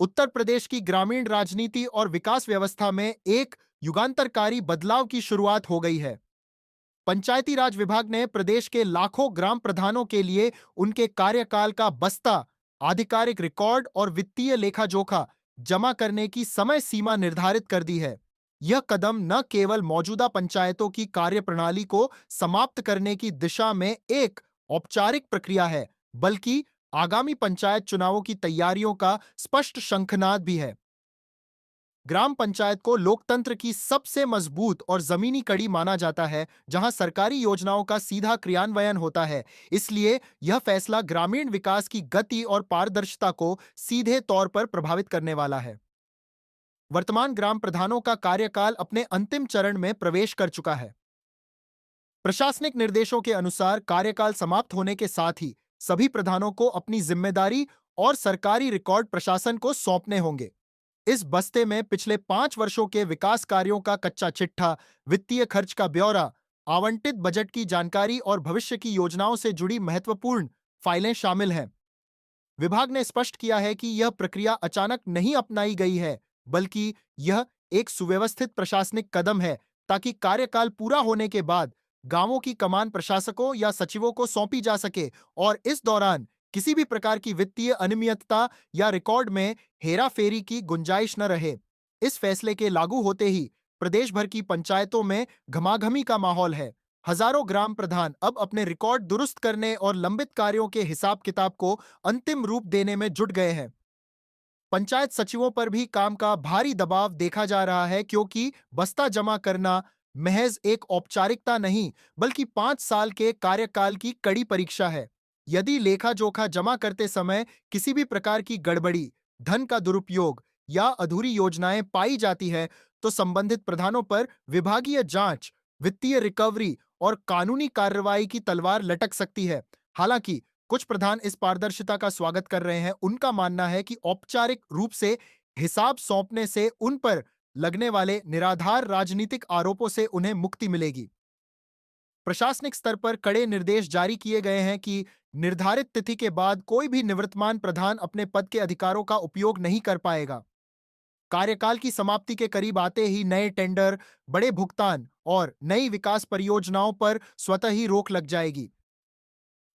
उत्तर प्रदेश की ग्रामीण राजनीति और विकास व्यवस्था में एक युगांतरकारी बदलाव की शुरुआत हो गई है। पंचायती राज विभाग ने प्रदेश के लाखों ग्राम प्रधानों के लिए उनके कार्यकाल का बस्ता, आधिकारिक रिकॉर्ड और वित्तीय लेखा जोखा जमा करने की समय सीमा निर्धारित कर दी है। यह कदम न केवल मौजूदा पंचायतों की कार्यप्रणाली को समाप्त करने की दिशा में एक औपचारिक प्रक्रिया है, बल्कि आगामी पंचायत चुनावों की तैयारियों का स्पष्ट शंखनाद भी है। ग्राम पंचायत को लोकतंत्र की सबसे मजबूत और जमीनी कड़ी माना जाता है, जहां सरकारी योजनाओं का सीधा क्रियान्वयन होता है। इसलिए यह फैसला ग्रामीण विकास की गति और पारदर्शिता को सीधे तौर पर प्रभावित करने वाला है। वर्तमान ग्राम प्रधानों का कार्यकाल अपने अंतिम चरण में प्रवेश कर चुका है। प्रशासनिक निर्देशों के अनुसार कार्यकाल समाप्त होने के साथ ही सभी प्रधानों को अपनी जिम्मेदारी और सरकारी रिकॉर्ड प्रशासन को सौंपने होंगे। इस बस्ते में पिछले 5 वर्षों के विकास कार्यों का कच्चा चिट्ठा, वित्तीय खर्च का ब्यौरा, आवंटित बजट की जानकारी और भविष्य की योजनाओं से जुड़ी महत्वपूर्ण फाइलें शामिल हैं। विभाग ने स्पष्ट किया है कि यह प्रक्रिया अचानक नहीं अपनाई गई है, बल्कि यह एक सुव्यवस्थित प्रशासनिक कदम है, ताकि कार्यकाल पूरा होने के बाद गांवों की कमान प्रशासकों या सचिवों को सौंपी जा सके और इस दौरान किसी भी प्रकार की वित्तीय अनियमितता या रिकॉर्ड में हेराफेरी की गुंजाइश न रहे। इस फैसले के लागू होते ही प्रदेश भर की पंचायतों में घमाघमी का माहौल है। हजारों ग्राम प्रधान अब अपने रिकॉर्ड दुरुस्त करने और लंबित कार्यों के हिसाब किताब को अंतिम रूप देने में जुट गए हैं। पंचायत सचिवों पर भी काम का भारी दबाव देखा जा रहा है, क्योंकि बस्ता जमा करना महज एक औपचारिकता नहीं, बल्कि 5 साल के कार्यकाल की कड़ी परीक्षा है। यदि लेखा जोखा जमा करते समय किसी भी प्रकार की गड़बड़ी, धन का दुरुपयोग या अधूरी योजनाएं पाई जाती है, तो संबंधित प्रधानों पर विभागीय जांच, वित्तीय रिकवरी और कानूनी कार्रवाई की तलवार लटक सकती है। हालांकि कुछ प्रधान इस पारदर्शिता का स्वागत कर रहे हैं। उनका मानना है कि औपचारिक रूप से हिसाब सौंपने से उन पर लगने वाले निराधार राजनीतिक आरोपों से उन्हें मुक्ति मिलेगी। प्रशासनिक स्तर पर कड़े निर्देश जारी किए गए हैं कि निर्धारित तिथि के बाद कोई भी निवर्तमान प्रधान अपने पद के अधिकारों का उपयोग नहीं कर पाएगा। कार्यकाल की समाप्ति के करीब आते ही नए टेंडर, बड़े भुगतान और नई विकास परियोजनाओं पर स्वतः ही रोक लग जाएगी,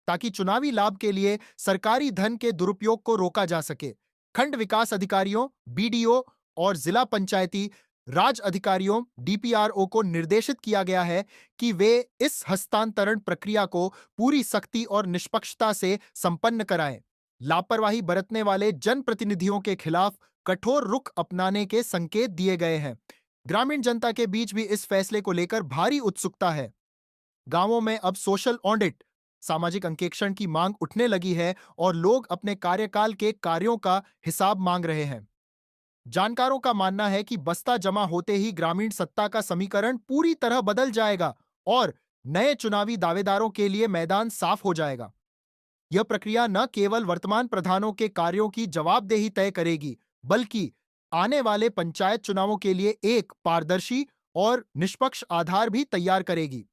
ताकि चुनावी लाभ के लिए सरकारी धन के दुरुपयोग को रोका जा सके। खंड विकास अधिकारियों, बीडीओ और जिला पंचायती राज अधिकारियों, डीपीआरओ को निर्देशित किया गया है कि वे इस हस्तांतरण प्रक्रिया को पूरी सख्ती और निष्पक्षता से संपन्न कराएं। लापरवाही बरतने वाले जनप्रतिनिधियों के खिलाफ कठोर रुख अपनाने के संकेत दिए गए हैं। ग्रामीण जनता के बीच भी इस फैसले को लेकर भारी उत्सुकता है। गांवों में अब सोशल ऑडिट, सामाजिक अंकेक्षण की मांग उठने लगी है और लोग अपने कार्यकाल के कार्यों का हिसाब मांग रहे हैं। जानकारों का मानना है कि बस्ता जमा होते ही ग्रामीण सत्ता का समीकरण पूरी तरह बदल जाएगा और नए चुनावी दावेदारों के लिए मैदान साफ हो जाएगा। यह प्रक्रिया न केवल वर्तमान प्रधानों के कार्यों की जवाबदेही तय करेगी, बल्कि आने वाले पंचायत चुनावों के लिए एक पारदर्शी और निष्पक्ष आधार भी तैयार करेगी।